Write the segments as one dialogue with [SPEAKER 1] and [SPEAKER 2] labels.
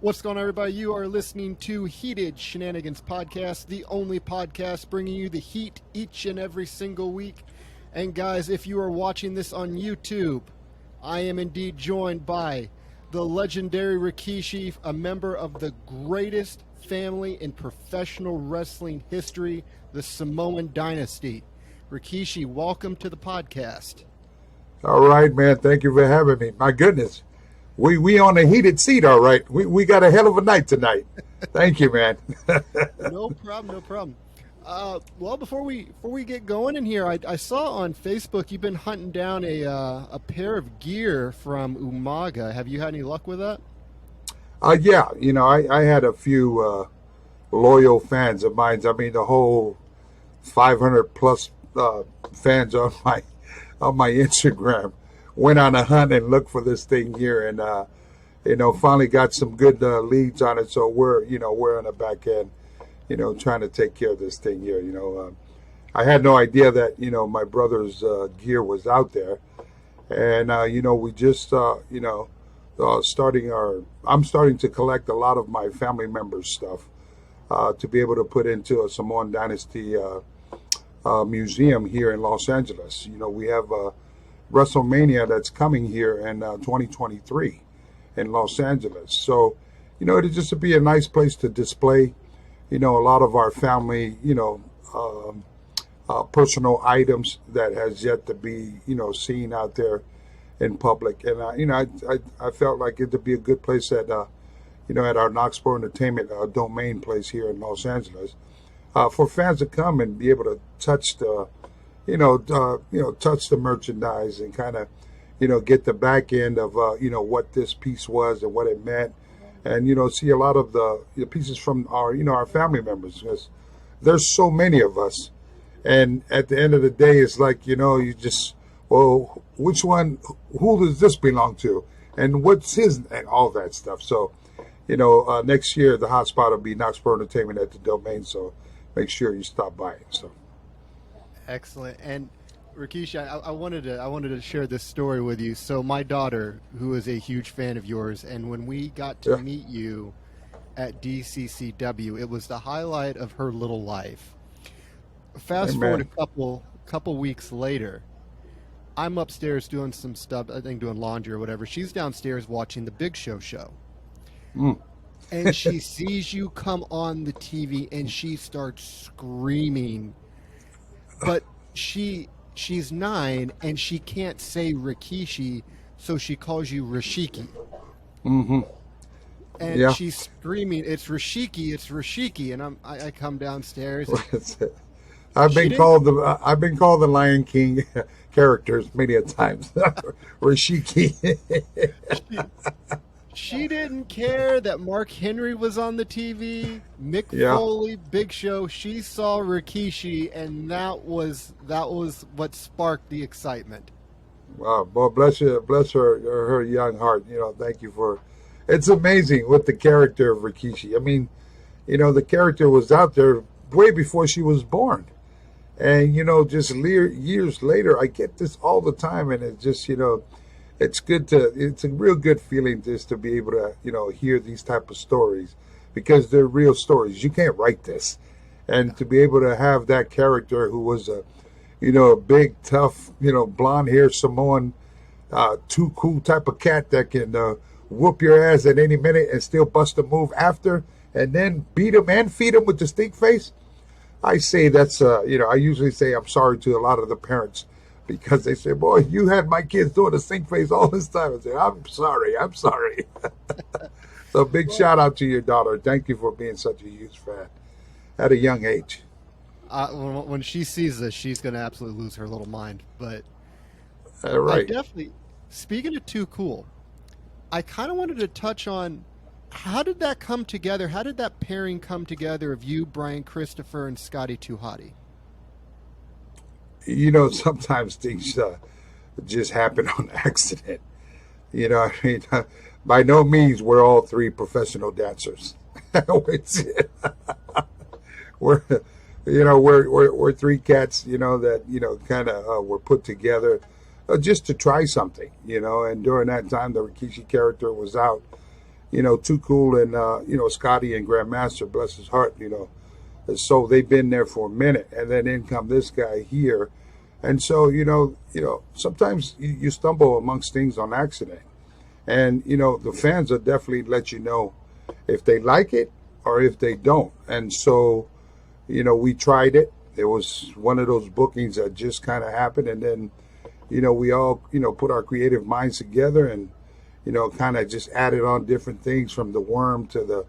[SPEAKER 1] What's going on, everybody? You are listening to Heated Shenanigans Podcast, the only podcast bringing you the heat each and every single week. And guys, if you are watching this on YouTube, I am indeed joined by the legendary Rikishi, a member of the greatest family in professional wrestling history, the Samoan Dynasty. Rikishi, welcome to the podcast.
[SPEAKER 2] All right, man. Thank you for having me. My goodness. We on a heated seat, all right. We got a hell of a night tonight. Thank you, man.
[SPEAKER 1] No problem, no problem. Well, before we get going in here, I saw on Facebook you've been hunting down a pair of gear from Umaga. Have you had any luck with that?
[SPEAKER 2] Yeah, I had a few loyal fans of mine. I mean, the whole 500 plus fans on my Instagram went on a hunt and looked for this thing here, and finally got some good leads on it. So we're on the back end, trying to take care of this thing here. I had no idea that my brother's gear was out there, and we just I'm starting to collect a lot of my family members' stuff to be able to put into a Samoan Dynasty museum here in Los Angeles. We have WrestleMania that's coming here in 2023 in Los Angeles. So, it'd just be a nice place to display, a lot of our family, personal items that has yet to be, seen out there in public. And, I felt like it'd be a good place at our Knoxboro Entertainment domain place here in Los Angeles for fans to come and be able to touch the touch the merchandise and kind of, get the back end of, what this piece was and what it meant. And, see a lot of the pieces from our family members, because there's so many of us. And at the end of the day, it's like, you just, well, which one, who does this belong to? And what's his, and all that stuff. So, next year, the hotspot will be Knoxboro Entertainment at the domain. So make sure you stop by. So.
[SPEAKER 1] Excellent. And Rikishi, I wanted to share this story with you. So my daughter, who is a huge fan of yours, and when we got to meet you at DCCW, it was the highlight of her little life. Fast forward a couple weeks later, I'm upstairs doing some stuff, I think doing laundry or whatever. She's downstairs watching the Big Show. And she sees you come on the TV and she starts screaming. But she's 9 and she can't say Rikishi, so she calls you Rishiki.
[SPEAKER 2] Mm-hmm.
[SPEAKER 1] And she's screaming, "It's Rishiki! It's Rishiki!" And I come downstairs.
[SPEAKER 2] I've been called the Lion King characters many a times. Rishiki.
[SPEAKER 1] She didn't care that Mark Henry was on the TV, Mick Foley, Big Show. She saw Rikishi, and that was what sparked the excitement.
[SPEAKER 2] Wow, well, bless her young heart. Thank you for. It's amazing with the character of Rikishi. I mean, the character was out there way before she was born, and just years later, I get this all the time, and it just it's a real good feeling just to be able to, hear these type of stories, because they're real stories. You can't write this. And to be able to have that character who was a big, tough, blonde hair Samoan, too cool type of cat that can whoop your ass at any minute and still bust a move after, and then beat him and feed him with the stink face. I say that's, I usually say I'm sorry to a lot of the parents, because they say, "Boy, you had my kids doing the sink face all this time." I say, I'm sorry. So big shout out to your daughter. Thank you for being such a huge fan at a young age.
[SPEAKER 1] When she sees this, she's going to absolutely lose her little mind. But
[SPEAKER 2] right.
[SPEAKER 1] I definitely, speaking of too cool, I kind of wanted to touch on, how did that come together? How did that pairing come together of you, Brian Christopher, and Scotty Too Hottie?
[SPEAKER 2] Sometimes things just happen on accident. I mean, by no means we're all three professional dancers. we're three cats, that kind of were put together just to try something, And during that time, the Rikishi character was out, Too Cool and Scotty and Grandmaster, bless his heart, and so they've been there for a minute, and then in come this guy here, and so sometimes you stumble amongst things on accident, and the fans will definitely let you know if they like it or if they don't, and so we tried it. It was one of those bookings that just kind of happened, and then we all put our creative minds together and kind of just added on different things from the worm to the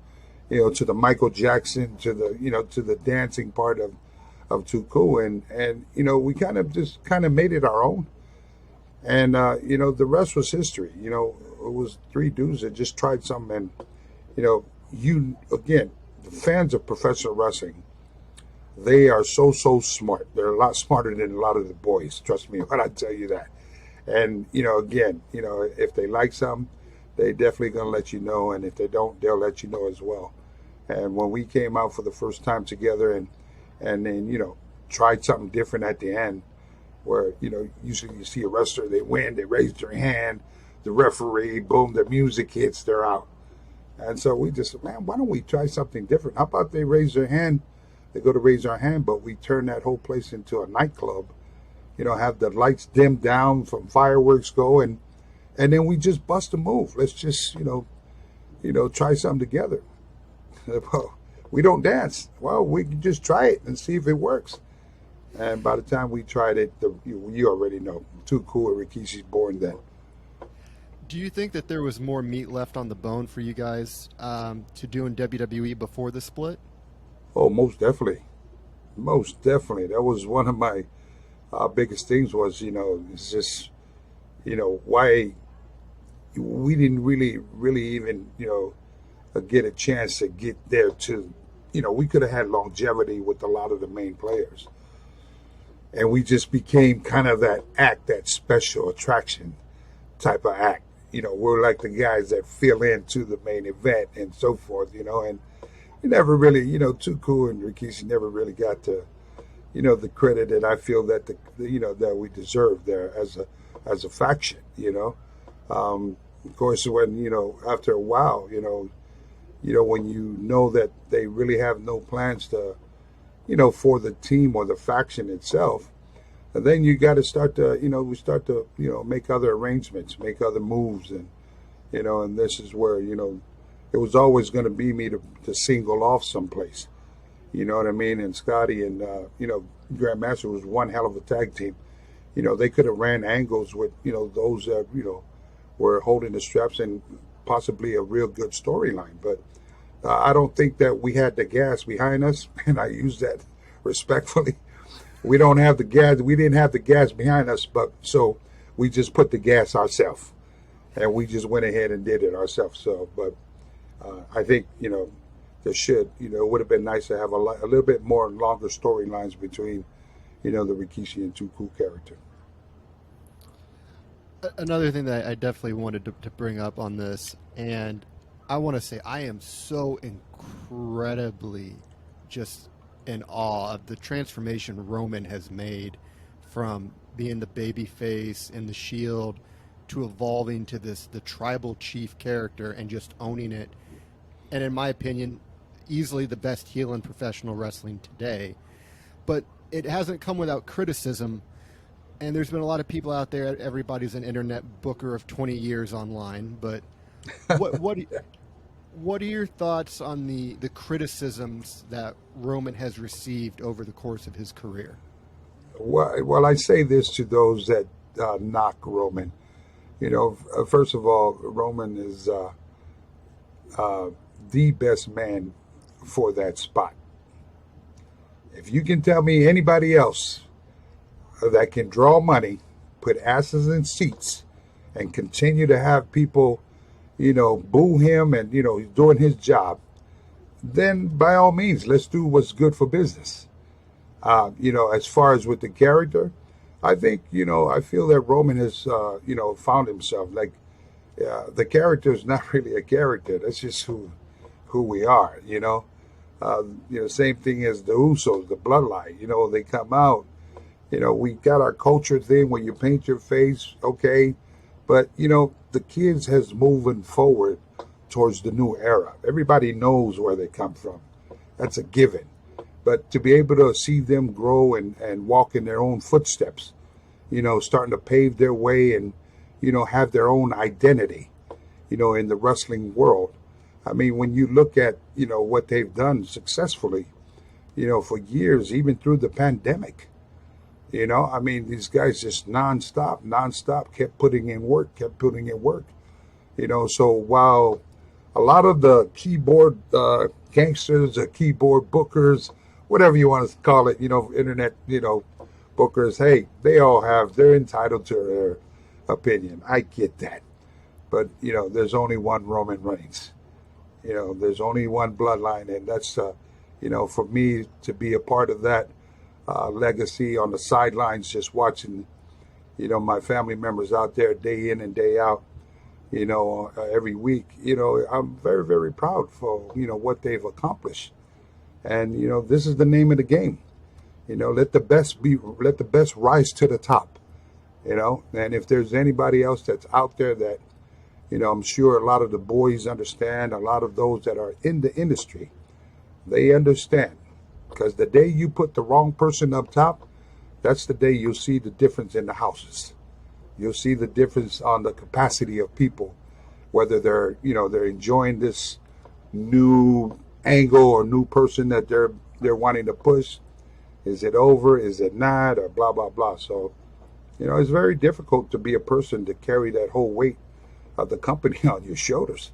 [SPEAKER 2] to the Michael Jackson to the to the dancing part of Too Cool, and we kind of made it our own, and the rest was history. It was three dudes that just tried something, and again, the fans of professional wrestling, they are so smart. They're a lot smarter than a lot of the boys. Trust me when I tell you that. And again, if they like something, they definitely gonna let you know, and if they don't, they'll let you know as well. And when we came out for the first time together, and then tried something different at the end, where usually you see a wrestler, they win, they raise their hand, the referee, boom, the music hits, they're out. And so we just, man, why don't we try something different? How about they raise their hand? They go to raise our hand, but we turn that whole place into a nightclub. Have the lights dimmed down from fireworks go, and then we just bust a move. Let's just try something together. Well, we don't dance. Well, we can just try it and see if it works. And by the time we tried it, you already know, Too Cool and Rikishi's born then.
[SPEAKER 1] Do you think that there was more meat left on the bone for you guys to do in WWE before the split?
[SPEAKER 2] Oh, most definitely. Most definitely. That was one of my biggest things was, it's just, why we didn't really even, get a chance to get there to, we could have had longevity with a lot of the main players. And we just became kind of that act, that special attraction type of act. We're like the guys that fill into the main event and so forth, and we never really, Too Cool and Rikishi never really got to, the credit that I feel that that we deserve there as a faction, Of course, when, after a while, when you know that they really have no plans to, for the team or the faction itself, and then you got to start to, we start to, make other arrangements, make other moves, and, and this is where, it was always going to be me to single off someplace. You know what I mean? And Scotty and, Grandmaster was one hell of a tag team. They could have ran angles with, those that, were holding the straps and possibly a real good storyline. But I don't think that we had the gas behind us, and I use that respectfully. We don't have the gas. We didn't have the gas behind us, but so we just put the gas ourselves, and we just went ahead and did it ourselves. So, but I think there should it would have been nice to have a little bit more longer storylines between the Rikishi and Too Cool character.
[SPEAKER 1] Another thing that I definitely wanted to bring up on this, and I want to say I am so incredibly just in awe of the transformation Roman has made from being the baby face in the Shield to evolving to the tribal chief character and just owning it. And in my opinion, easily the best heel in professional wrestling today. But it hasn't come without criticism. And there's been a lot of people out there. Everybody's an internet booker of 20 years online. But what are your thoughts on the criticisms that Roman has received over the course of his career?
[SPEAKER 2] Well, I say this to those that knock Roman. First of all, Roman is the best man for that spot. If you can tell me anybody else that can draw money, put asses in seats, and continue to have people, boo him and, he's doing his job, then by all means, let's do what's good for business. As far as with the character, I think, I feel that Roman has, found himself. Like, the character is not really a character. That's just who we are, Same thing as the Usos, the Bloodline, they come out. We got our culture thing where you paint your face, okay. But, the kids has moving forward towards the new era. Everybody knows where they come from. That's a given. But to be able to see them grow and walk in their own footsteps, starting to pave their way and, have their own identity, in the wrestling world. I mean, when you look at, what they've done successfully, for years, even through the pandemic, I mean, these guys just nonstop, kept putting in work. So while a lot of the keyboard gangsters, keyboard bookers, whatever you want to call it, internet, bookers, hey, they're entitled to their opinion. I get that. But, there's only one Roman Reigns. There's only one bloodline. And that's, for me to be a part of that legacy on the sidelines, just watching, my family members out there day in and day out, every week, I'm very, very proud for, what they've accomplished. And, this is the name of the game. Let the best rise to the top, and if there's anybody else that's out there that, I'm sure a lot of the boys understand, a lot of those that are in the industry, they understand. Because the day you put the wrong person up top, that's the day you'll see the difference in the houses. You'll see the difference on the capacity of people, whether they're enjoying this new angle or new person that they're wanting to push. Is it over? Is it not? Or blah, blah, blah. So, it's very difficult to be a person to carry that whole weight of the company on your shoulders.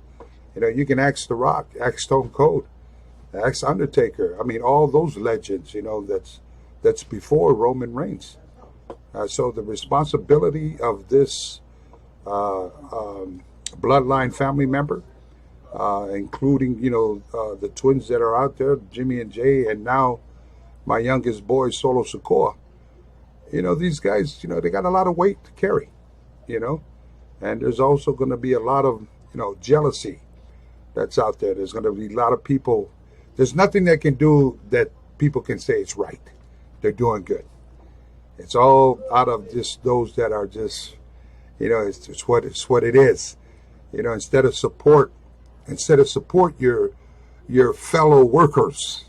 [SPEAKER 2] You can ask The Rock, ask Stone Cold, ask Undertaker. I mean, all those legends, that's before Roman Reigns. So the responsibility of this bloodline family member, including, the twins that are out there, Jimmy and Jay, and now my youngest boy, Solo Sikoa, these guys, they got a lot of weight to carry, and there's also going to be a lot of, jealousy that's out there. There's going to be a lot of people. There's nothing they can do that people can say it's right. They're doing good. It's all out of just those that are just, it's what it is. Instead of support your fellow workers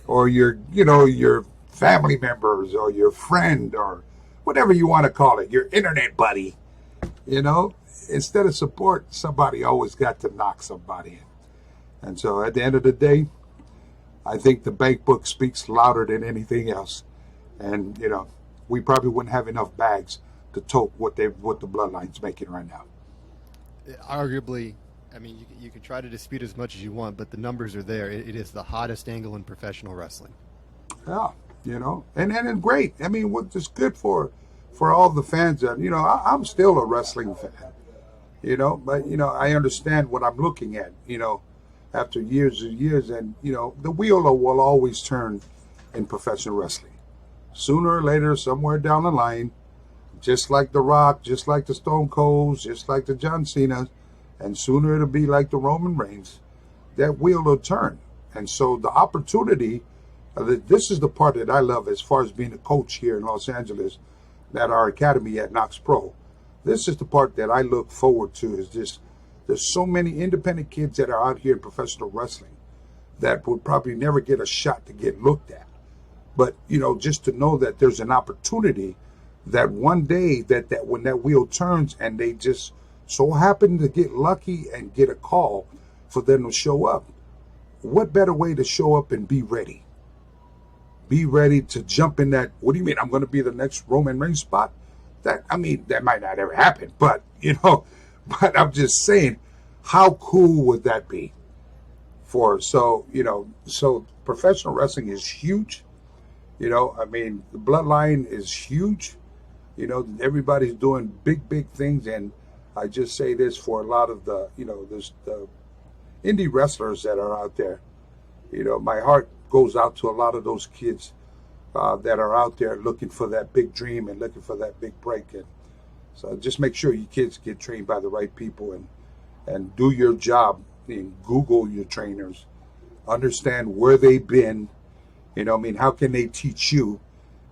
[SPEAKER 2] or your family members or your friend or whatever you want to call it, your internet buddy, instead of support, somebody always got to knock somebody in. And so at the end of the day, I think the bank book speaks louder than anything else. And, we probably wouldn't have enough bags to tote what the Bloodline's making right now.
[SPEAKER 1] Arguably, I mean, you can try to dispute as much as you want, but the numbers are there. It is the hottest angle in professional wrestling.
[SPEAKER 2] Yeah, and it's great. I mean, what's just good for all the fans that, I'm still a wrestling fan, but, I understand what I'm looking at, after years and years. And, the wheel will always turn in professional wrestling. Sooner or later, somewhere down the line, just like The Rock, just like the Stone Colds, just like the John Cena, and sooner it'll be like the Roman Reigns, that wheel will turn. And so the opportunity, this is the part that I love as far as being a coach here in Los Angeles at our academy at Knox Pro. This is the part that I look forward to, is just there's so many independent kids that are out here in professional wrestling that would probably never get a shot to get looked at. But, just to know that there's an opportunity that one day that when that wheel turns and they just so happen to get lucky and get a call for them to show up, what better way to show up and be ready? Be ready to jump in that, what do you mean, I'm going to be the next Roman Reigns spot? That might not ever happen, but, but I'm just saying, how cool would that be? So professional wrestling is huge. The Bloodline is huge. Everybody's doing big things. And I just say this for a lot of the indie wrestlers that are out there. My heart goes out to a lot of those kids that are out there looking for that big dream and looking for that big break. And so just make sure you kids get trained by the right people and do your job. And Google your trainers, understand where they've been. How can they teach you?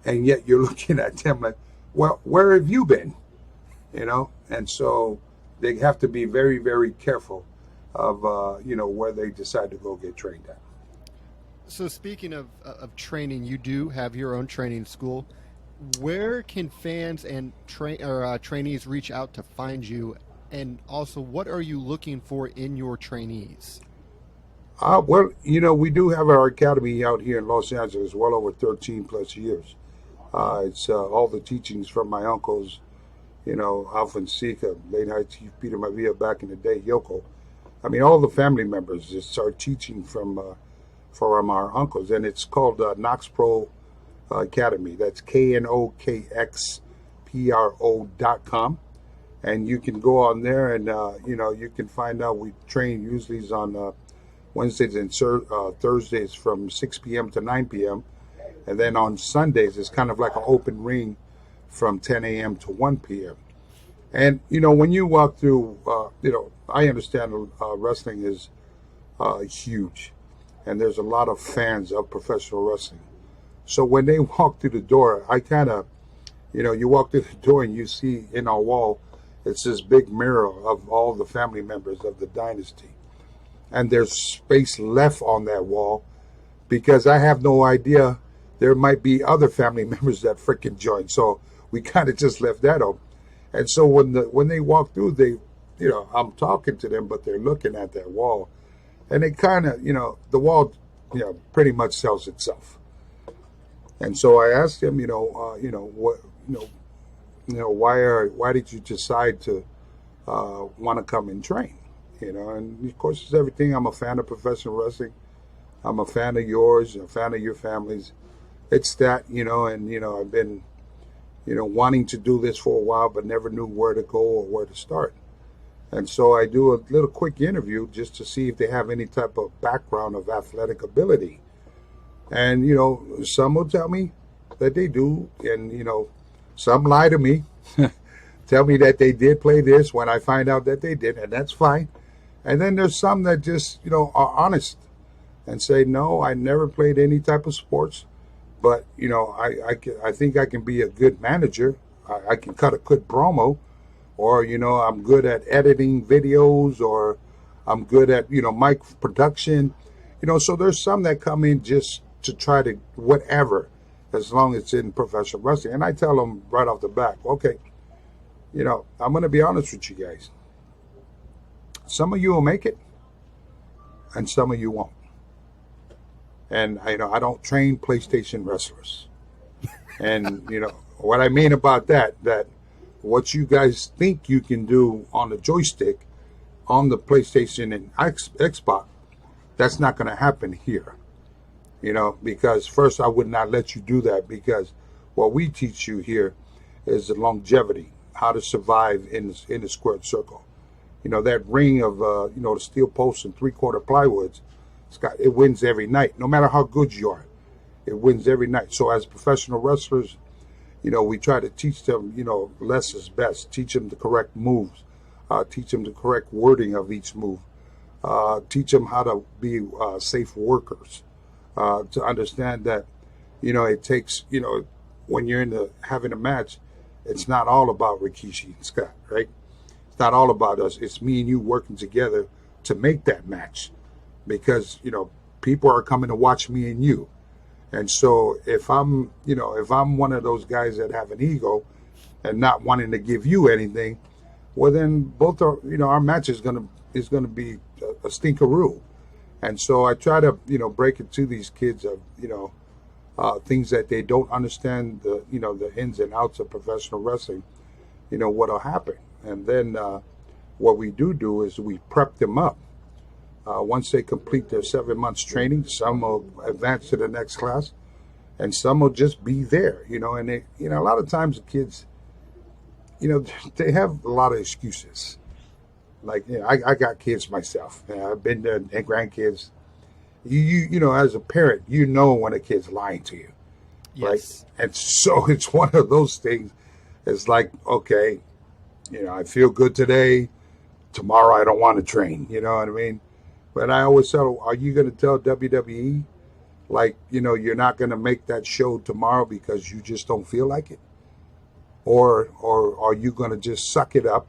[SPEAKER 2] And yet you're looking at them like, well, where have you been? And so they have to be very, very careful of where they decide to go get trained at.
[SPEAKER 1] So speaking of training, you do have your own training school. Where can fans and trainees reach out to find you? And also, what are you looking for in your trainees?
[SPEAKER 2] Well, we do have our academy out here in Los Angeles, well over 13 plus years. It's all the teachings from my uncles, Alpha and Sika, late high chief Peter Mavia back in the day, Yoko. I mean, all the family members just start teaching from our uncles, and it's called Knox Pro Academy. That's KNOKXPRO.com, and you can go on there and you can find out. We train usually on Wednesdays and Thursdays from 6 p.m. to 9 p.m. And then on Sundays, it's kind of like an open ring from 10 a.m. to 1 p.m. And, when you walk through, I understand wrestling is huge. And there's a lot of fans of professional wrestling. So when they walk through the door, I kind of, you walk through the door and you see in our wall, it's this big mirror of all the family members of the dynasty. And there's space left on that wall because I have no idea. There might be other family members that freaking join. So we kind of just left that open. And so when they walk through, I'm talking to them, but they're looking at that wall. And it kind of, the wall, pretty much sells itself. And so I asked them, why did you decide to want to come and train? And of course it's everything. I'm a fan of professional wrestling. I'm a fan of yours, a fan of your families. It's that, and I've been, wanting to do this for a while, but never knew where to go or where to start. And so I do a little quick interview just to see if they have any type of background of athletic ability. And, some will tell me that they do. And, some lie to me, tell me that they did play this when I find out that they did, and that's fine. And then there's some that just, are honest and say, no, I never played any type of sports. But, I think I can be a good manager. I can cut a good promo. Or, I'm good at editing videos, or I'm good at, mic production. So there's some that come in just to try to whatever, as long as it's in professional wrestling. And I tell them right off the bat, okay, I'm going to be honest with you guys. Some of you will make it, and some of you won't. And, I don't train PlayStation wrestlers. And, what I mean about that what you guys think you can do on the joystick, on the PlayStation and Xbox, that's not going to happen here. Because first I would not let you do that, because what we teach you here is the longevity, how to survive in the squared circle. That ring of, the steel posts and 3/4 plywoods, it wins every night, no matter how good you are. It wins every night. So as professional wrestlers, we try to teach them, less is best. Teach them the correct moves. Teach them the correct wording of each move. Teach them how to be safe workers. To understand that, it takes, when you're having a match, it's not all about Rikishi and Scott, right? It's not all about us. It's me and you working together to make that match, because, people are coming to watch me and you. And so if I'm one of those guys that have an ego and not wanting to give you anything, well, then both are, our match is gonna be a stinkeroo. And so I try to, break it to these kids of, things that they don't understand, the ins and outs of professional wrestling, what'll happen. And then what we do is we prep them up. Once they complete their 7 months training, some will advance to the next class, and some will just be there, and they, a lot of times the kids, they have a lot of excuses. Like, I got kids myself. I've been there, and grandkids. You as a parent, when a kid's lying to you,
[SPEAKER 1] Yes.
[SPEAKER 2] right? And so it's one of those things. It's like, okay, I feel good today. Tomorrow I don't want to train. You know what I mean? But I always tell, are you going to tell WWE, like, you're not going to make that show tomorrow because you just don't feel like it? Or are you going to just suck it up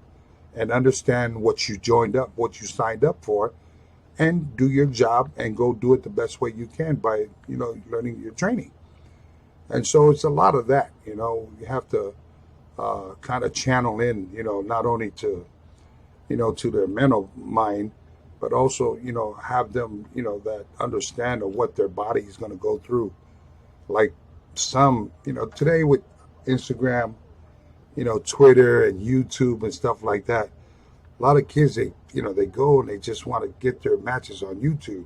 [SPEAKER 2] and understand what you joined up, what you signed up for, and do your job and go do it the best way you can by, learning your training. And so it's a lot of that, you have to kind of channel in, not only to, to their mental mind, but also, have them, that understand of what their body is going to go through. Like some, today with Instagram, Twitter and YouTube and stuff like that, a lot of kids, they go and they just want to get their matches on YouTube.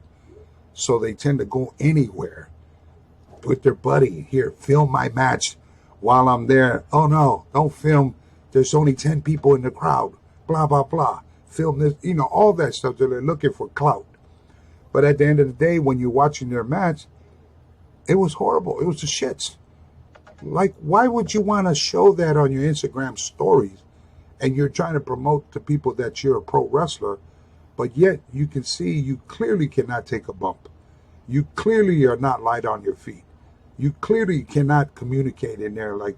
[SPEAKER 2] So they tend to go anywhere with their buddy. Here, film my match while I'm there. Oh no, don't film. There's only 10 people in the crowd. Blah, blah, blah. Film this, all that stuff. They're looking for clout. But at the end of the day, when you're watching their match, it was horrible. It was the shits. Like, why would you want to show that on your Instagram stories and you're trying to promote to people that you're a pro wrestler, but yet you can see you clearly cannot take a bump. You clearly are not light on your feet. You clearly cannot communicate in there like,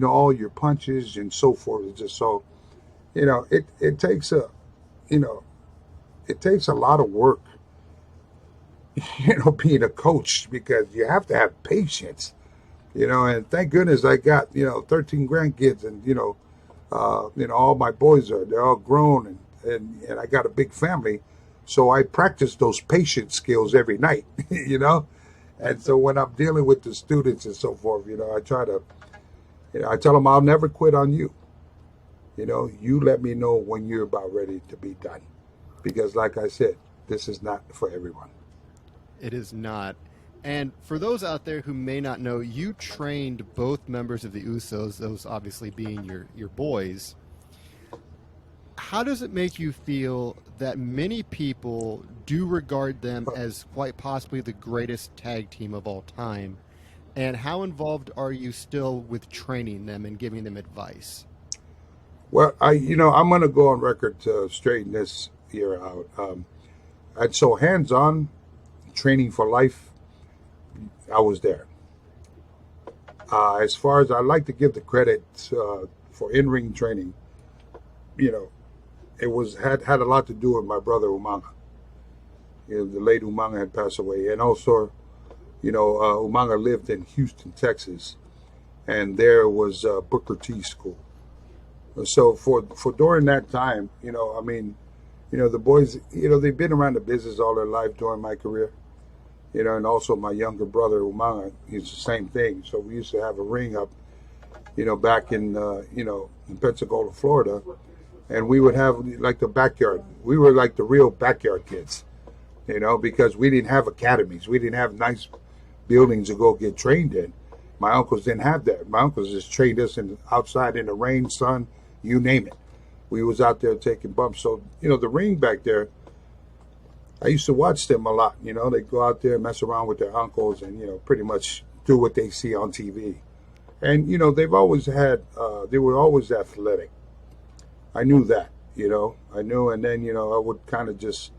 [SPEAKER 2] all your punches and so forth. It's just so, it takes it takes a lot of work, being a coach, because you have to have patience, and thank goodness I got, 13 grandkids and, all my boys they're all grown and I got a big family. So I practice those patient skills every night, And so when I'm dealing with the students and so forth, I try to, I tell them I'll never quit on you. You let me know when you're about ready to be done. Because like I said, this is not for everyone.
[SPEAKER 1] It is not. And for those out there who may not know, you trained both members of the Usos, those obviously being your boys. How does it make you feel that many people do regard them as quite possibly the greatest tag team of all time? And how involved are you still with training them and giving them advice?
[SPEAKER 2] Well, I'm going to go on record to straighten this here out. And so hands-on training for life, I was there. As far as I like to give the credit for in-ring training, it had a lot to do with my brother Umanga. The late Umanga had passed away, and also, Umanga lived in Houston, Texas, and there was Booker T School. So for during that time, the boys, they've been around the business all their life during my career, and also my younger brother Umanga, he's the same thing. So we used to have a ring up, back in in Pensacola, Florida. And we would have like the backyard. We were like the real backyard kids, because we didn't have academies. We didn't have nice buildings to go get trained in. My uncles didn't have that. My uncles just trained us outside in the rain, sun, you name it. We was out there taking bumps. So, the ring back there, I used to watch them a lot. They go out there and mess around with their uncles and, pretty much do what they see on TV. And, they've always had, they were always athletic. I knew that, I knew, and then, I would kind of just,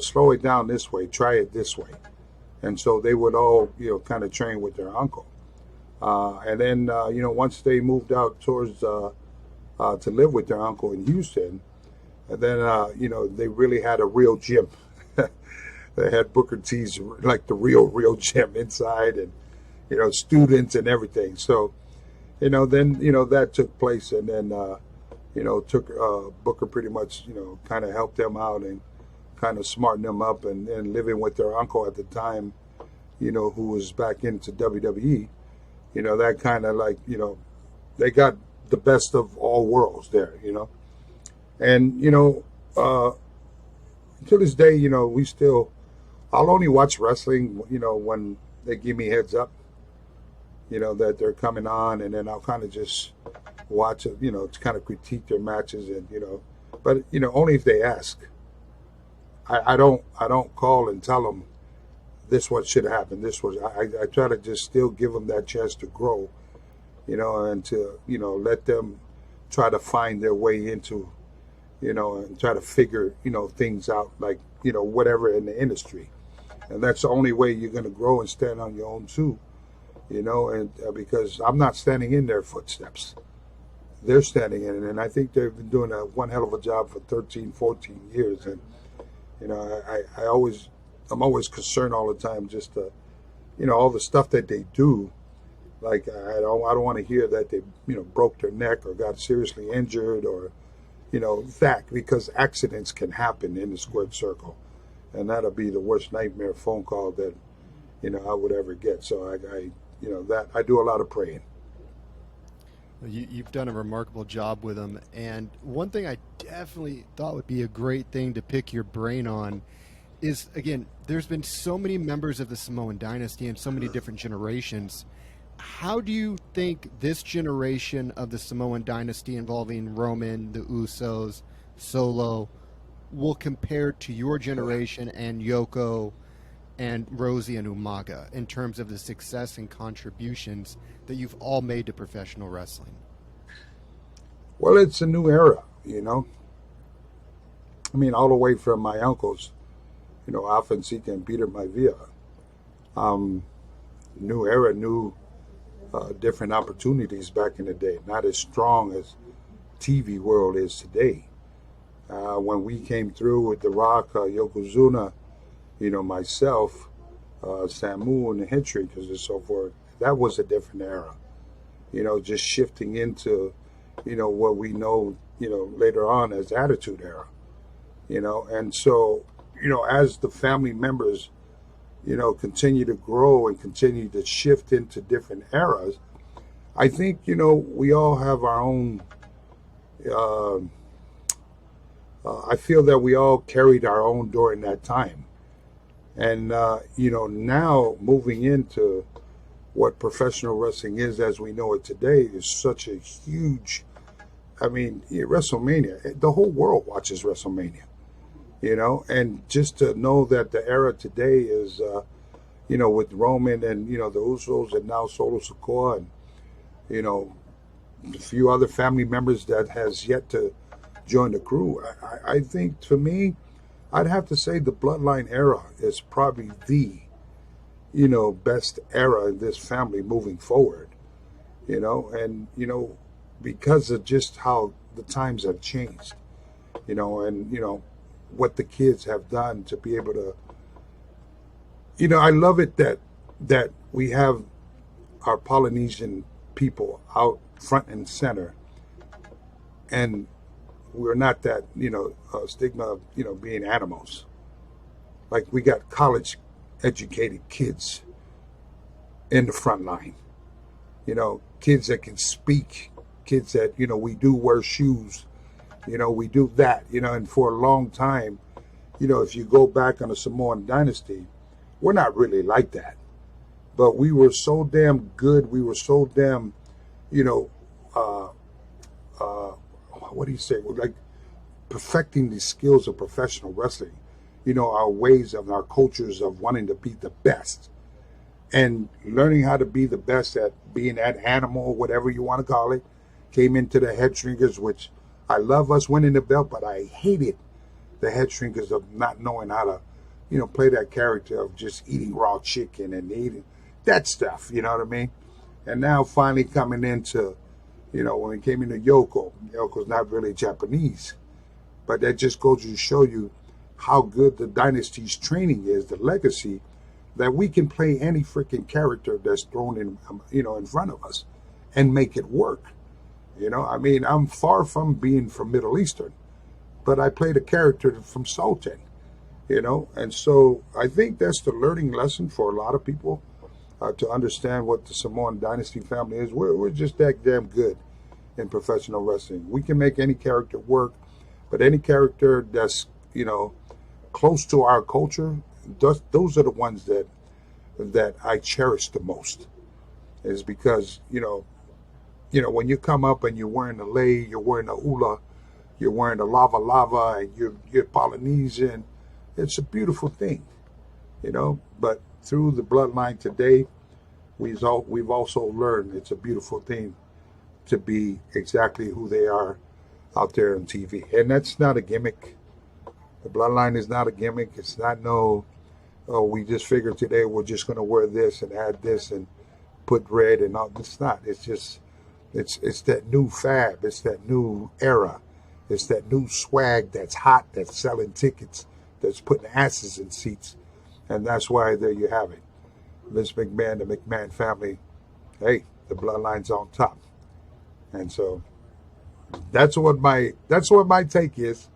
[SPEAKER 2] slow it down this way, try it this way. And so they would all, kind of train with their uncle. And then, once they moved out towards, to live with their uncle in Houston, and then, they really had a real gym. They had Booker T's, like the real gym inside and, students and everything. So, then, that took place, and then, took Booker pretty much, kind of helped them out and kind of smarten them up, and living with their uncle at the time, who was back into WWE, that kind of like, they got the best of all worlds there, And, to this day, we still, I'll only watch wrestling, when they give me heads up, that they're coming on, and then I'll kind of just watch it, to kind of critique their matches, and but only if they ask. I don't call and tell them this what should happen. This was I try to just still give them that chance to grow, and to let them try to find their way into, and try to figure things out, like whatever in the industry, and that's the only way you're going to grow and stand on your own too, and because I'm not standing in their footsteps. they're standing in it. And I think they've been doing one hell of a job for 13, 14 years. And, I'm always concerned all the time just to, all the stuff that they do. Like, I don't want to hear that they, broke their neck or got seriously injured or, that, because accidents can happen in the squared circle. And that'll be the worst nightmare phone call that, I would ever get. So that I do a lot of praying.
[SPEAKER 1] You've done a remarkable job with them. And one thing I definitely thought would be a great thing to pick your brain on is, again, there's been so many members of the Samoan dynasty and so many different generations. How do you think this generation of the Samoan dynasty involving Roman, the Usos, Solo, will compare to your generation and Yoko and Rosie and Umaga in terms of the success and contributions that you've all made to professional wrestling?
[SPEAKER 2] Well, it's a new era, I mean, all the way from my uncles, Alpha and Sika and Peter Maivia. New era, new different opportunities back in the day. Not as strong as TV world is today. When we came through with The Rock, Yokozuna, myself, Samu and the Headshrinkers and so forth, that was a different era. Just shifting into, what we know, later on as Attitude Era. And so, as the family members, continue to grow and continue to shift into different eras, I think, we all have our own, I feel that we all carried our own during that time. And, now moving into what professional wrestling is as we know it today is such a huge, WrestleMania, the whole world watches WrestleMania, and just to know that the era today is, with Roman and, the Usos and now Solo Sikoa and, a few other family members that has yet to join the crew. I think, for me, I'd have to say the Bloodline era is probably the, best era in this family moving forward, and, because of just how the times have changed, and, what the kids have done to be able to, I love it that we have our Polynesian people out front and center, and we're not that, stigma of, being animals. Like, we got college educated kids in the front line, kids that can speak, kids that, we do wear shoes, we do that, and for a long time, if you go back on the Samoan dynasty, we're not really like that. But we were so damn good. We were so damn, what do you say? We're like perfecting the skills of professional wrestling, our ways of our cultures of wanting to be the best and learning how to be the best at being that animal, whatever you want to call it. Came into the Headshrinkers, which I love us winning the belt, but I hated the Headshrinkers of not knowing how to, play that character of just eating raw chicken and eating that stuff, you know what I mean? And now finally coming into, when it came into Yoko's not really Japanese, but that just goes to show you how good the dynasty's training is, the legacy, that we can play any freaking character that's thrown in, in front of us and make it work. I'm far from being from Middle Eastern, but I played a character from Sultan, and so I think that's the learning lesson for a lot of people to understand what the Samoan dynasty family is. We're just that damn good in professional wrestling. We can make any character work, but any character that's, close to our culture, those are the ones that I cherish the most, is because, when you come up and you're wearing the lei, you're wearing the ula, you're wearing the lava, and you're Polynesian, it's a beautiful thing, But through the Bloodline today, we've also learned it's a beautiful thing to be exactly who they are out there on TV. And that's not a gimmick. The Bloodline is not a gimmick. It's not we just figured today we're just going to wear this and add this and put red and all. It's not. It's just, It's that new fab. It's that new era. It's that new swag that's hot, that's selling tickets, that's putting asses in seats. And that's why there you have it. Vince McMahon, the McMahon family, hey, the bloodline's on top. And so that's what my take is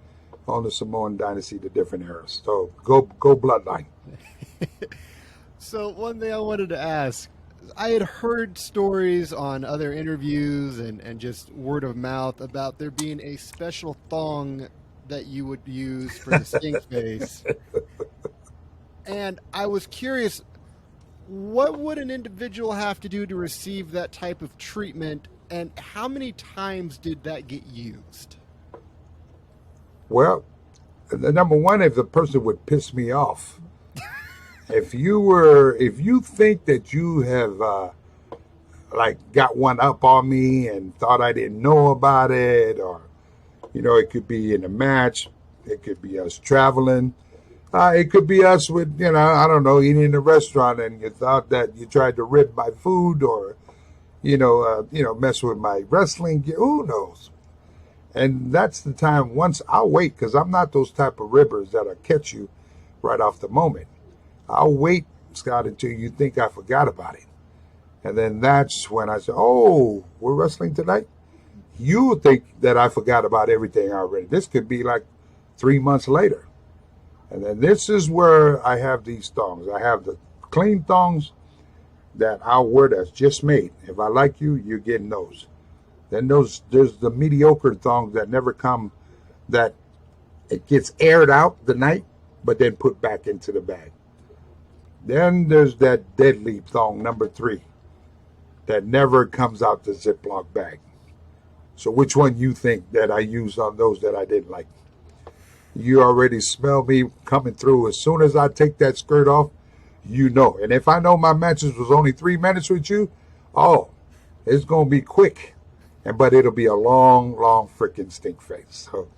[SPEAKER 2] on the Samoan dynasty, the different eras. So go bloodline.
[SPEAKER 1] So one thing I wanted to ask, I had heard stories on other interviews and just word of mouth about there being a special thong that you would use for the stink face. And I was curious, what would an individual have to do to receive that type of treatment, and how many times did that get used?
[SPEAKER 2] Well, the number one, if the person would piss me off. If you think that you have like got one up on me and thought I didn't know about it, or it could be in a match, it could be us traveling, it could be us with I don't know, eating in a restaurant and you thought that you tried to rib my food, or mess with my wrestling gear. Who knows? And that's the time. Once I'll wait, because I'm not those type of ribbers that'll catch you right off the moment. I'll wait, Scott, until you think I forgot about it. And then that's when I say, oh, we're wrestling tonight? You think that I forgot about everything already. This could be like 3 months later. And then this is where I have these thongs. I have the clean thongs that I'll wear that's just made. If I like you, you're getting those. Then there's the mediocre thongs that never come, that it gets aired out the night, but then put back into the bag. Then there's that deadly thong, number 3, that never comes out the Ziploc bag. So which one you think that I used on those that I didn't like? You already smell me coming through. As soon as I take that skirt off, And if I know my matches was only 3 minutes with you, oh, it's going to be quick. But it'll be a long, long freaking stink face. So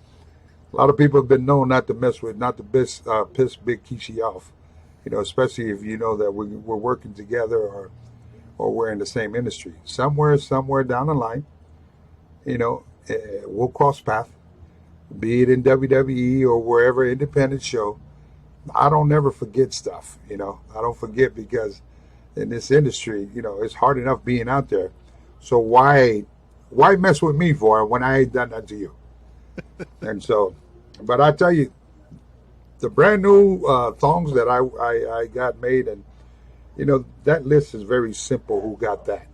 [SPEAKER 2] a lot of people have been known not to piss Big Kishi off. Especially if you know that we're working together, or we're in the same industry. Somewhere down the line, we'll cross paths, be it in WWE or wherever independent show. I don't never forget stuff. I don't forget, because in this industry, it's hard enough being out there. So why mess with me for when I ain't done that to you? And so, but I tell you, the brand new thongs that I got made, and that list is very simple. Who got that?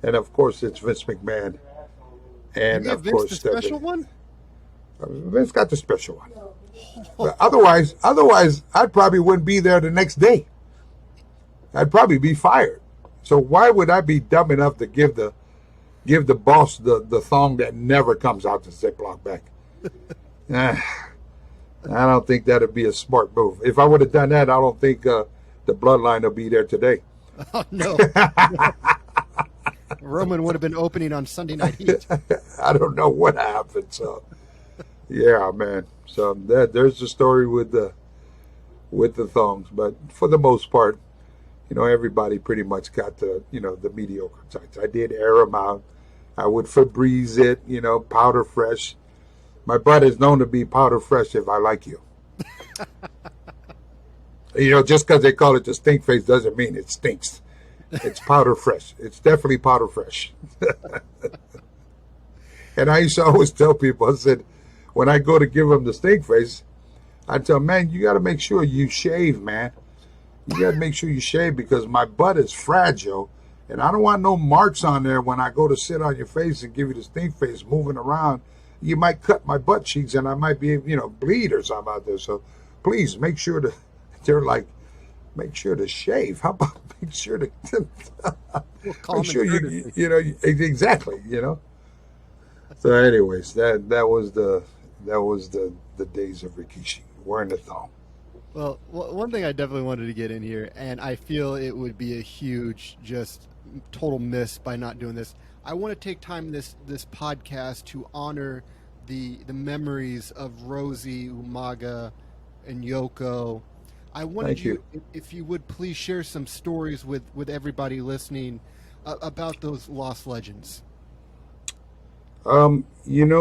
[SPEAKER 2] And of course, it's Vince McMahon, and of course,
[SPEAKER 1] the special one.
[SPEAKER 2] Vince got the special one. But otherwise, I probably wouldn't be there the next day. I'd probably be fired. So why would I be dumb enough to give the boss the thong that never comes out the Ziploc bag? I don't think that'd be a smart move. If I would have done that, I don't think the Bloodline will be there today.
[SPEAKER 1] Oh, no. Roman would have been opening on Sunday Night Heat.
[SPEAKER 2] I don't know what happened. So, yeah, man. So there's the story with the thongs. But for the most part, everybody pretty much got the mediocre types. I did air them out. I would Febreze it, powder fresh. My butt is known to be powder fresh if I like you. Just because they call it the stink face doesn't mean it stinks. It's powder fresh. It's definitely powder fresh. And I used to always tell people, I said, when I go to give them the stink face, I tell them, man, you got to make sure you shave, man. You got to make sure you shave, because my butt is fragile. And I don't want no marks on there when I go to sit on your face and give you the stink face moving around. You might cut my butt cheeks and I might be, bleed or something out there. So please make sure make sure to shave. How about make sure to make sure exactly. So anyways, that was the days of Rikishi wearing the thong.
[SPEAKER 1] Well, one thing I definitely wanted to get in here, and I feel it would be a huge, just total miss by not doing this. I want to take time this podcast to honor the memories of Rosie, Umaga, and Yoko. I wanted you, if you would please share some stories with everybody listening about those lost legends.
[SPEAKER 2] I'm going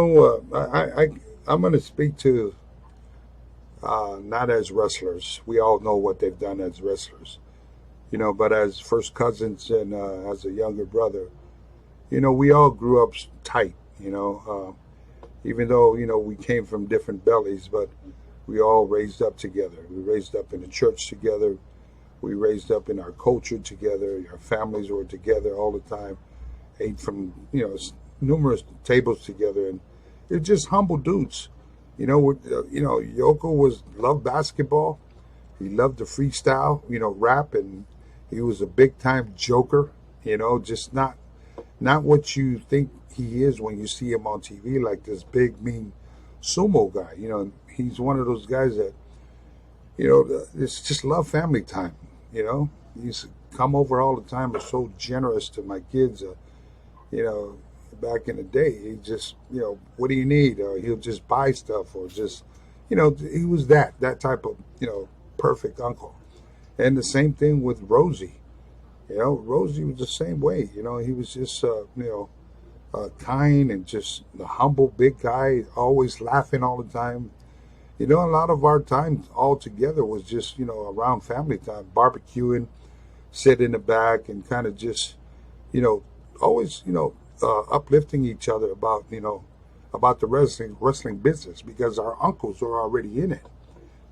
[SPEAKER 2] to speak to not as wrestlers. We all know what they've done as wrestlers, but as first cousins and as a younger brother, we all grew up tight, even though, we came from different bellies, but we all raised up together. We raised up in the church together. We raised up in our culture together. Our families were together all the time, ate from, numerous tables together. And they're just humble dudes. Yoko loved basketball. He loved the freestyle, rap, and he was a big time joker. Just not what you think he is when you see him on TV, like this big mean sumo guy. He's one of those guys that it's just love family time. He used to come over all the time. Was so generous to my kids. Back in the day, he just, what do you need? Or he'll just buy stuff, or just, he was that type of, perfect uncle. And the same thing with Rosie. Rosie was the same way. He was just, kind and just the humble big guy, always laughing all the time. A lot of our time all together was just, around family time, barbecuing, sit in the back and kind of just, always, uplifting each other about the wrestling business, because our uncles were already in it.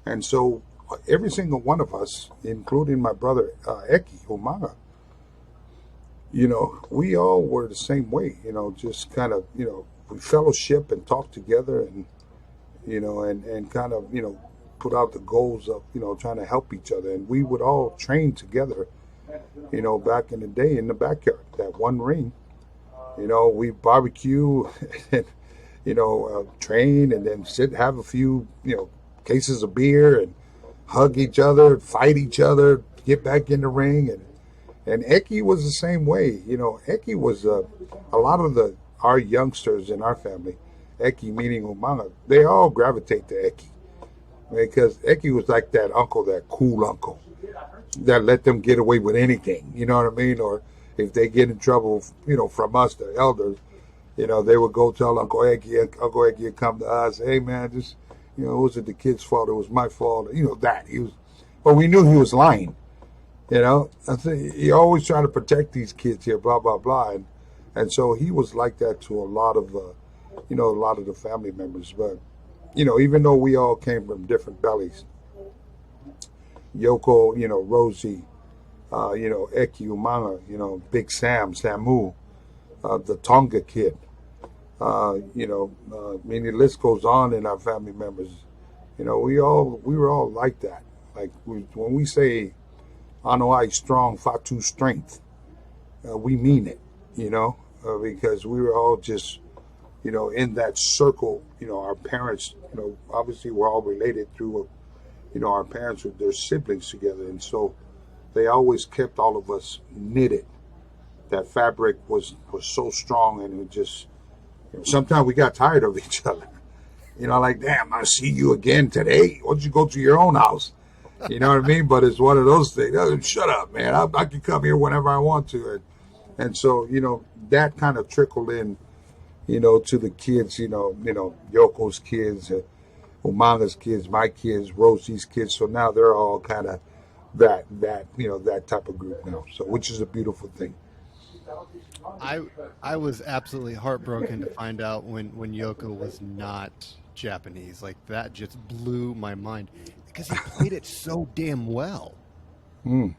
[SPEAKER 2] And so every single one of us, including my brother Eki Umaga, we all were the same way. Just kind of we fellowship and talk together, and and kind of put out the goals of trying to help each other. And we would all train together back in the day in the backyard, that one ring. We barbecue and, train, and then have a few, cases of beer, and hug each other, fight each other, get back in the ring. And Eki was the same way. Eki was a lot of our youngsters in our family, Eki meaning Umaga, they all gravitate to Eki, because Eki was like that uncle, that cool uncle that let them get away with anything. You know what I mean? Or if they get in trouble, from us, the elders, they would go tell Uncle Eki. Uncle Eki would come to us, hey man, this, it wasn't the kid's fault, it was my fault. That he was, but we knew he was lying. I think he always trying to protect these kids here, blah blah blah, and so he was like that to a lot of, a lot of the family members. But even though we all came from different bellies, Yoko, Rosie, Eki Umaga, Big Sam, Samu, the Tonga kid. The list goes on in our family members. We were all like that. Like when we say Anoai strong, Fatu strength, we mean it, because we were all just, in that circle. Our parents, obviously we're all related through, our parents with their siblings together. And so they always kept all of us knitted. That fabric was so strong, and it just, sometimes we got tired of each other. Like, damn, I see you again today. Why don't you go to your own house? You know what I mean? But it's one of those things. Oh, shut up, man. I can come here whenever I want to. And so, that kind of trickled in, to the kids, Yoko's kids, Umaga's kids, my kids, Rosie's kids. So now they're all kind of that type of group now. So, which is a beautiful thing.
[SPEAKER 1] I was absolutely heartbroken to find out when Yoko was not Japanese. Like, that just blew my mind, because he played it so damn well.
[SPEAKER 2] He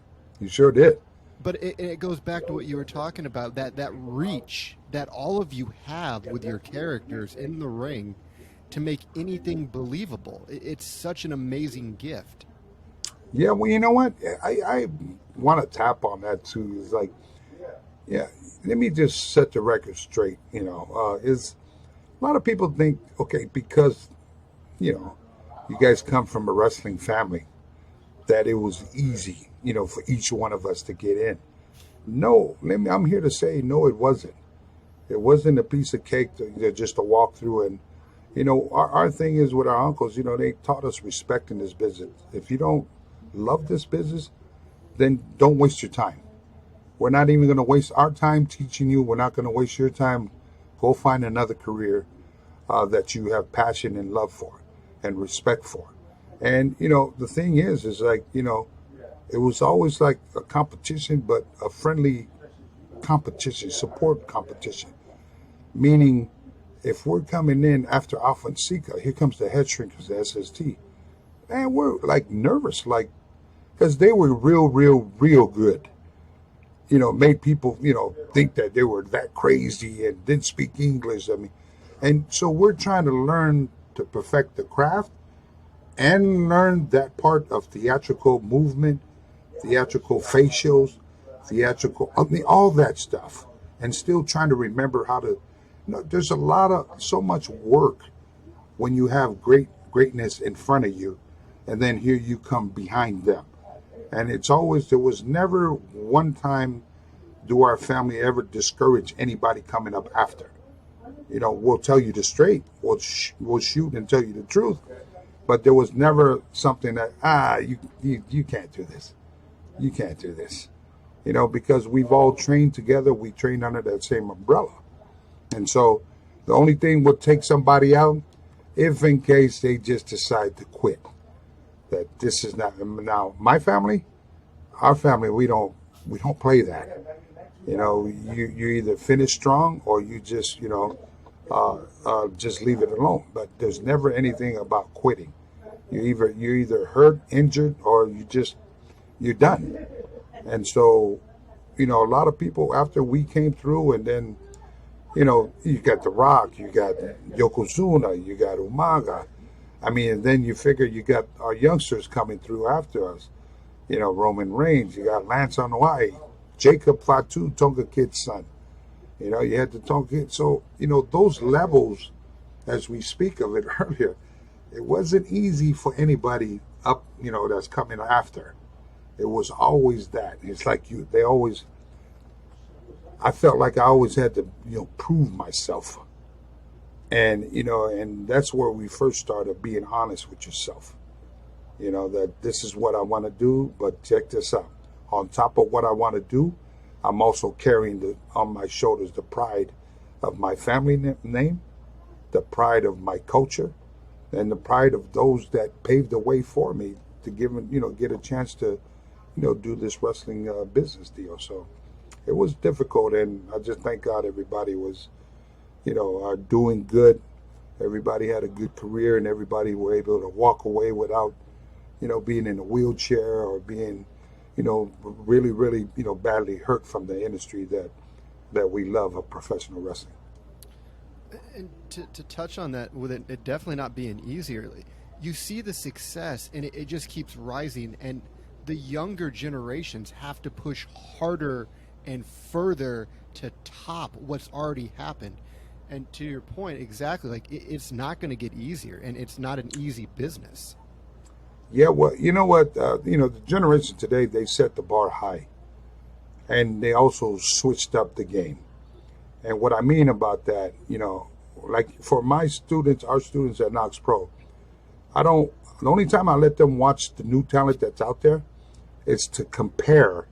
[SPEAKER 2] sure did.
[SPEAKER 1] But it goes back to what you were talking about, that reach that all of you have with your characters in the ring to make anything believable. It's such an amazing gift.
[SPEAKER 2] Yeah, well, you know what? I want to tap on that too. It's like, yeah, let me just set the record straight. Is a lot of people think, okay, because, you guys come from a wrestling family, that it was easy, for each one of us to get in. No, I'm here to say, no, it wasn't. It wasn't a piece of cake just to walk through. And, our thing is with our uncles, they taught us respect in this business. If you don't love this business, then don't waste your time. We're not even going to waste our time teaching you. We're not going to waste your time Go find another career that you have passion and love for and respect for. And, the thing is like, it was always like a competition, but a friendly competition, support competition. Meaning, if we're coming in after Alpha and Sika, here comes the head shrinkers, the SST. And we're like nervous, like, because they were real good. Made people, think that they were that crazy and didn't speak English. I mean, and so we're trying to learn to perfect the craft and learn that part of theatrical movement, theatrical facials, I mean, all that stuff. And still trying to remember how to, there's so much work when you have greatness in front of you, and then here you come behind them. And there was never one time do our family ever discourage anybody coming up after. We'll tell you the straight, we'll shoot and tell you the truth, but there was never something that, you can't do this. You can't do this. Because we've all trained together, we trained under that same umbrella. And so the only thing would take somebody out if in case they just decide to quit. That this is not, now my family, our family, we don't play that. You either finish strong or you just, just leave it alone. But there's never anything about quitting. You're either hurt, injured, or you're done. And so, a lot of people after we came through, and then, you got The Rock, you got Yokozuna, you got Umaga. I mean, and then you figure you got our youngsters coming through after us. Roman Reigns, you got Lance Anoa'i, Jacob Fatu, Tonga Kid's son. You had the Tonga Kid. So, those levels, as we speak of it earlier, it wasn't easy for anybody up, that's coming after. It was always that. It's like I felt like I always had to, prove myself. And, and that's where we first started being honest with yourself. That this is what I want to do, but check this out. On top of what I want to do, I'm also carrying on my shoulders the pride of my family name, the pride of my culture, and the pride of those that paved the way for me to get a chance to, do this wrestling business deal. So it was difficult, and I just thank God everybody was, doing good. Everybody had a good career, and everybody were able to walk away without, being in a wheelchair or being, really, badly hurt from the industry that we love of professional wrestling.
[SPEAKER 1] And to touch on that, with it definitely not being easier, you see the success, and it just keeps rising, and the younger generations have to push harder and further to top what's already happened. And to your point, exactly, like it's not going to get easier, and it's not an easy business.
[SPEAKER 2] Yeah, well, you know what? The generation today, they set the bar high, and they also switched up the game. And what I mean about that, like for our students at Knox Pro, the only time I let them watch the new talent that's out there is to compare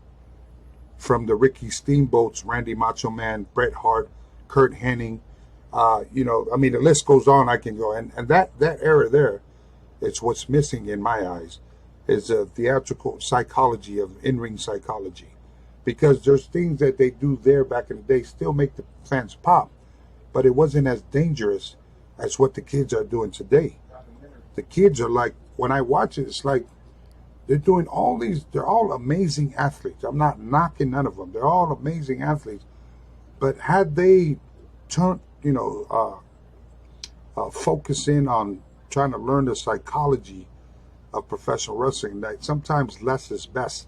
[SPEAKER 2] from the Ricky Steamboats, Randy Macho Man, Bret Hart, Kurt Hennig. The list goes on. I can go. And that era there, it's what's missing in my eyes, is a theatrical psychology of in-ring psychology. Because there's things that they do there back in the day still make the fans pop, but it wasn't as dangerous as what the kids are doing today. The kids are like, when I watch it, it's like they're doing they're all amazing athletes. I'm not knocking none of them. They're all amazing athletes. But had they turned, focus in on trying to learn the psychology of professional wrestling, that sometimes less is best.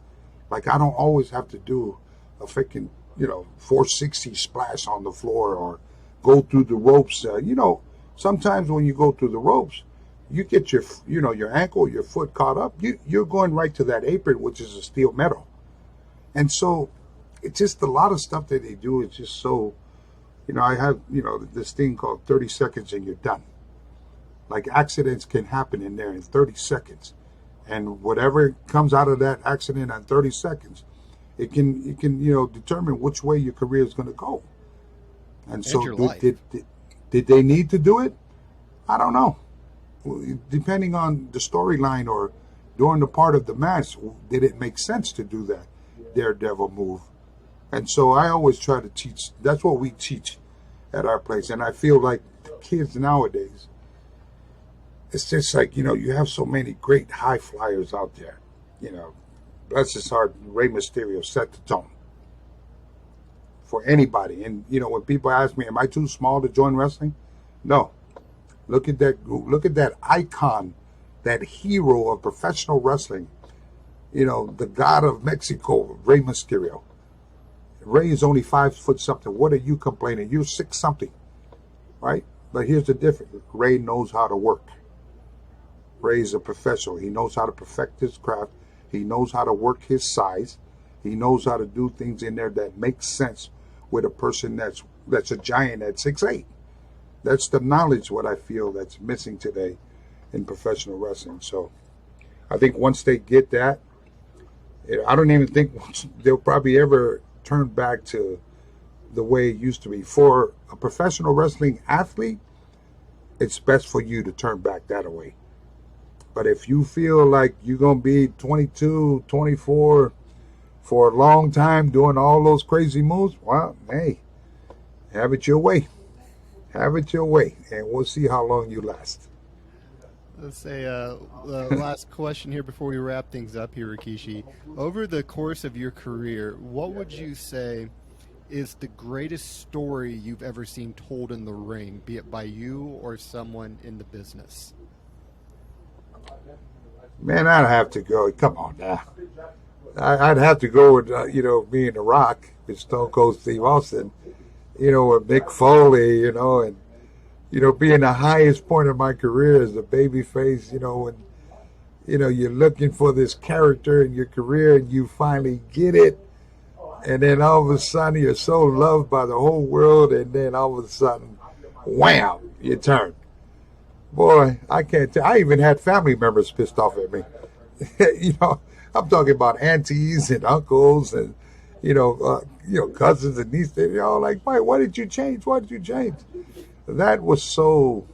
[SPEAKER 2] Like, I don't always have to do a freaking, 460 splash on the floor or go through the ropes. Sometimes when you go through the ropes, you get your ankle, your foot caught up. You're going right to that apron, which is a steel metal. And so it's just a lot of stuff that they do. It's just so, I have, this thing called 30 seconds and you're done. Like, accidents can happen in there in 30 seconds. And whatever comes out of that accident in 30 seconds, it can determine which way your career is going to go. And
[SPEAKER 1] And
[SPEAKER 2] so
[SPEAKER 1] your life.
[SPEAKER 2] did they need to do it? I don't know. Depending on the storyline or during the part of the match, did it make sense to do that daredevil move? And so I always try to teach. That's what we teach at our place. And I feel like the kids nowadays, it's just like, you have so many great high flyers out there. Bless his heart, Rey Mysterio set the tone for anybody. And, when people ask me, am I too small to join wrestling? No. Look at that icon, that hero of professional wrestling. The god of Mexico, Rey Mysterio. Rey is only 5 foot something. What are you complaining? You're 6 something, right? But here's the difference. Rey knows how to work. Rey is a professional. He knows how to perfect his craft. He knows how to work his size. He knows how to do things in there that make sense with a person that's a giant at 6'8". That's the knowledge, what I feel, that's missing today in professional wrestling. So I think once they get that, I don't even think they'll probably ever turn back to the way it used to be. For a professional wrestling athlete, it's best for you to turn back that way. But if you feel like you're going to be 22, 24 for a long time doing all those crazy moves, well, hey, have it your way. Have it your way, and we'll see how long you last.
[SPEAKER 1] Let's say the last question here before we wrap things up here, Rikishi. Over the course of your career, what would you say is the greatest story you've ever seen told in the ring, be it by you or someone in the business?
[SPEAKER 2] Man, I'd have to go. Come on now. I'd have to go with, me and The Rock, with Stone Cold Steve Austin, with Mick Foley, and, being the highest point of my career as a baby face, when, you're looking for this character in your career and you finally get it. And then all of a sudden you're so loved by the whole world. And then all of a sudden, wham, you turn. Boy, I can't tell. I even had family members pissed off at me. I'm talking about aunties and uncles and, cousins and nieces. They're all like, why did you change? Why did you change? That was so,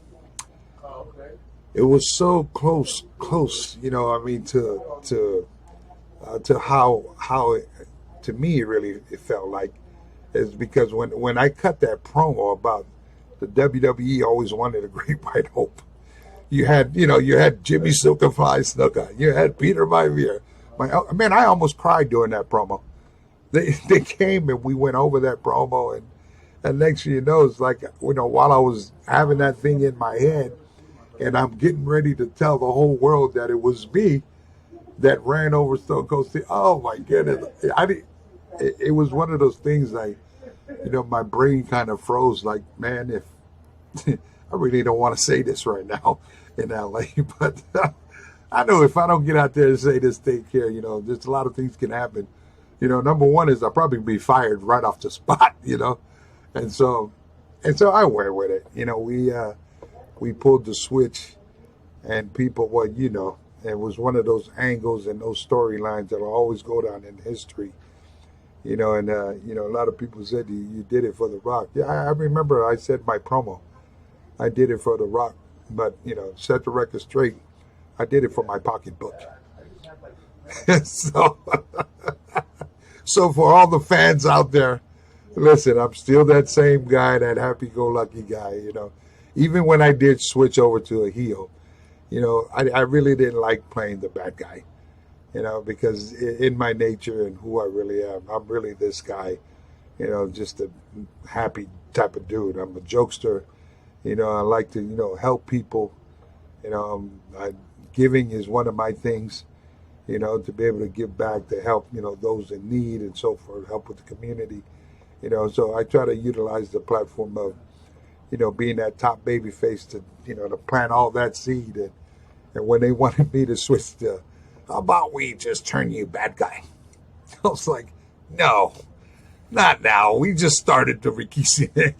[SPEAKER 2] it was so close, to how it, to me, really, it felt like, is because when I cut that promo about the WWE always wanted a great white hope, you had Jimmy Silkify Snuka, you had Peter Maivia. Man, I almost cried during that promo. They came and we went over that promo, and next thing you know, it's like, while I was having that thing in my head and I'm getting ready to tell the whole world that it was me that ran over Stone Cold Steve. Oh my goodness. It was one of those things like, my brain kind of froze like, man, if I really don't want to say this right now in LA, but I know if I don't get out there and say this thing here, there's a lot of things can happen. Number one is I'll probably be fired right off the spot, and so I went with it. We pulled the switch, and people, it was one of those angles and those storylines that'll always go down in history. A lot of people said you did it for The Rock. Yeah, I remember I said my promo, I did it for The Rock, but set the record straight, I did it for my pocketbook. So for all the fans out there, listen, I'm still that same guy, that happy-go-lucky guy. Even when I did switch over to a heel, I really didn't like playing the bad guy. Because in my nature and who I really am, I'm really this guy, just a happy type of dude. I'm a jokester. I like to, help people. Giving is one of my things, to be able to give back, to help, those in need and so forth, help with the community. So I try to utilize the platform of, being that top baby face to, to plant all that seed. And when they wanted me to switch to, how about we just turn you bad guy? I was like, no, not now. We just started the Rikishi thing.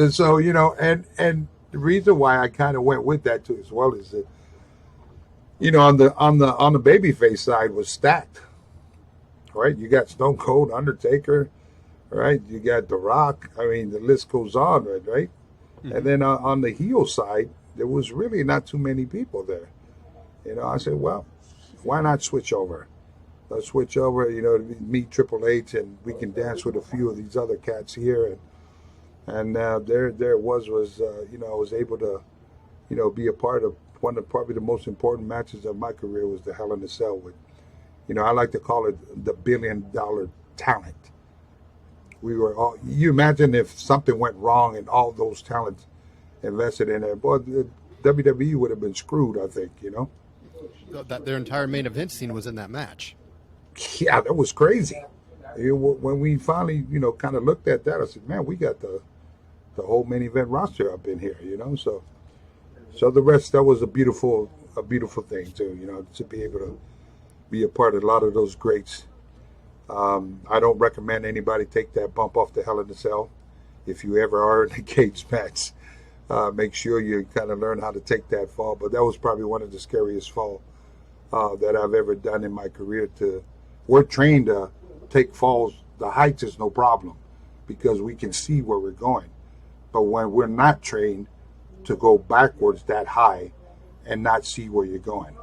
[SPEAKER 2] So, and the reason why I kind of went with that too as well is that, on the babyface side was stacked, right? You got Stone Cold, Undertaker, right? You got The Rock. I mean, the list goes on, right? Mm-hmm. And then on the heel side, there was really not too many people there. I said, well, why not switch over? Let's switch over, meet Triple H, and we can dance with a few of these other cats here. And there it was, I was able to, be a part of one of probably the most important matches of my career was the Hell in a Cell with, I like to call it the $1 billion talent. We were all, you imagine if something went wrong and all those talents invested in it, boy, the WWE would have been screwed, I think,
[SPEAKER 1] That their entire main event scene was in that match.
[SPEAKER 2] Yeah, that was crazy. When we finally, kind of looked at that, I said, man, we got the whole main event roster up in here, So the rest, that was a beautiful thing too, to be able to be a part of a lot of those greats. I don't recommend anybody take that bump off the Hell in a Cell. If you ever are in a cage match, make sure you kind of learn how to take that fall. But that was probably one of the scariest fall that I've ever done in my career. We're trained to take falls. The height is no problem because we can see where we're going. But when we're not trained to go backwards that high and not see where you're going.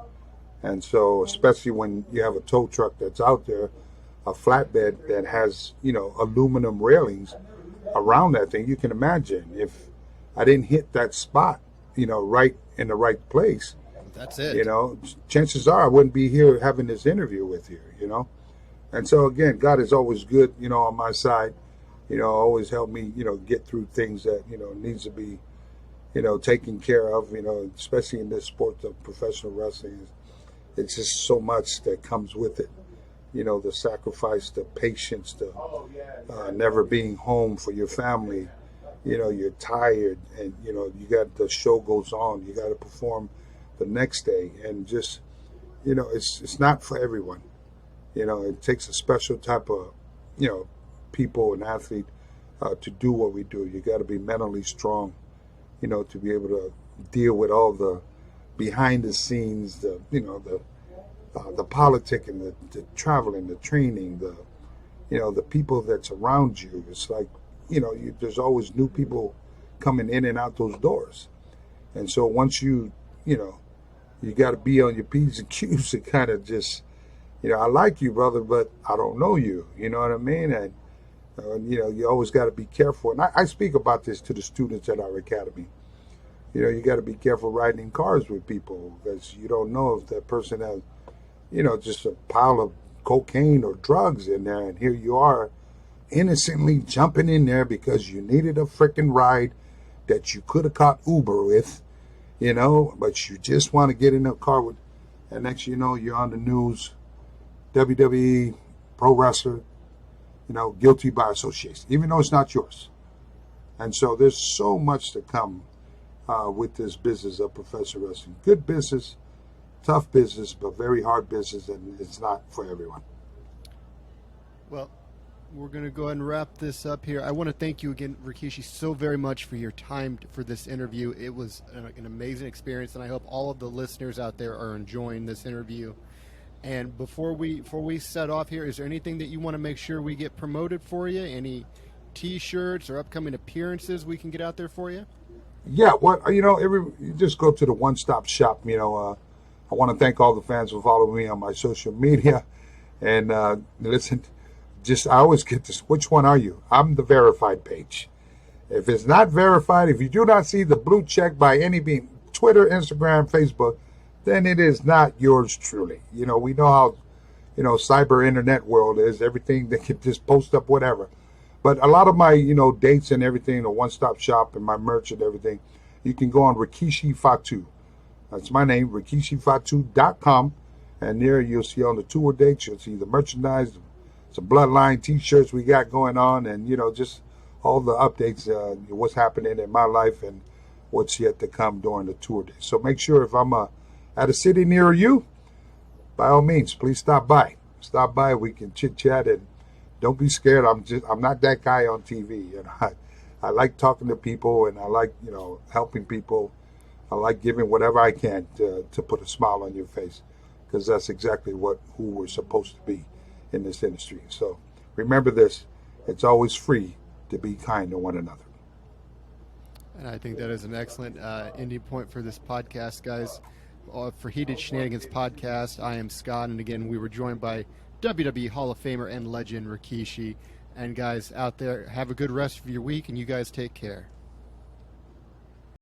[SPEAKER 2] And so, especially when you have a tow truck that's out there, a flatbed that has, aluminum railings around that thing, you can imagine if I didn't hit that spot, right in the right place.
[SPEAKER 1] That's it.
[SPEAKER 2] Chances are I wouldn't be here having this interview with you, And so, again, God is always good, on my side, always help me, get through things that, needs to be, taken care of, especially in this sport of professional wrestling. It's just so much that comes with it. The sacrifice, the patience, the never being home for your family. You're tired and, you got the show goes on. You got to perform the next day. And just, it's not for everyone. It takes a special type of, people and athlete to do what we do. You got to be mentally strong, to be able to deal with all the behind the scenes, the politicking, the traveling, the training, the people that's around you. It's like, there's always new people coming in and out those doors. And so once you got to be on your P's and Q's to kind of just, I like you, brother, but I don't know you. You know what I mean? And, you always got to be careful. And I speak about this to the students at our academy. You got to be careful riding in cars with people because you don't know if that person has, just a pile of cocaine or drugs in there. And here you are innocently jumping in there because you needed a freaking ride that you could have caught Uber with, but you just want to get in a car with, and next you know, you're on the news, WWE, pro wrestler, guilty by association, even though it's not yours. And so there's so much to come with this business of professional wrestling. Good business, tough business, but very hard business, and it's not for everyone.
[SPEAKER 1] Well, we're going to go ahead and wrap this up here. I want to thank you again, Rikishi, so very much for your time for this interview. It was an amazing experience, and I hope all of the listeners out there are enjoying this interview. And before we set off here, is there anything that you want to make sure we get promoted for you? Any T-shirts or upcoming appearances we can get out there for you?
[SPEAKER 2] Yeah, you just go to the one-stop shop. I want to thank all the fans for following me on my social media. And listen, I always get this. Which one are you? I'm the verified page. If it's not verified, if you do not see the blue check by any being Twitter, Instagram, Facebook, then it is not yours truly. We know how, cyber internet world is. Everything they can just post up whatever. But a lot of my, dates and everything, the one-stop shop and my merch and everything, you can go on Rikishi Fatu. That's my name, rikishifatu.com. And there you'll see on the tour dates, you'll see the merchandise, some Bloodline T-shirts we got going on, and, just all the updates, what's happening in my life and what's yet to come during the tour days. So make sure if I'm at a city near you, by all means, please stop by. Stop by, we can chit-chat, and don't be scared. I'm not that guy on TV. I like talking to people, and I like, helping people. I like giving whatever I can to put a smile on your face, because that's exactly who we're supposed to be in this industry. So remember this, it's always free to be kind to one another.
[SPEAKER 1] And I think that is an excellent ending point for this podcast, guys. For Heated Shenanigans podcast, I am Scott, and again, we were joined by WWE Hall of Famer and legend Rikishi. And guys out there, have a good rest of your week, and you guys take care.